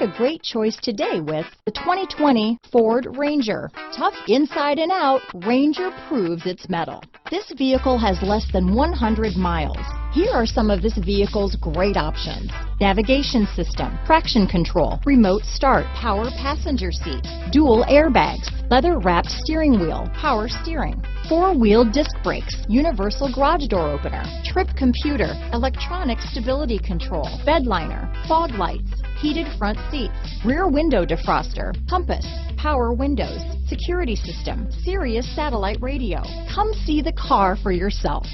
a great choice today with the 2020 Ford Ranger. Tough inside and out, Ranger proves its mettle. This vehicle has less than 100 miles. Here are some of this vehicle's great options: navigation system, traction control, remote start, power passenger seat, dual airbags, leather-wrapped steering wheel, power steering, four-wheel disc brakes, universal garage door opener, trip computer, electronic stability control, bed liner, fog lights, heated front seats, rear window defroster, compass, power windows, security system, Sirius satellite radio. Come see the car for yourself.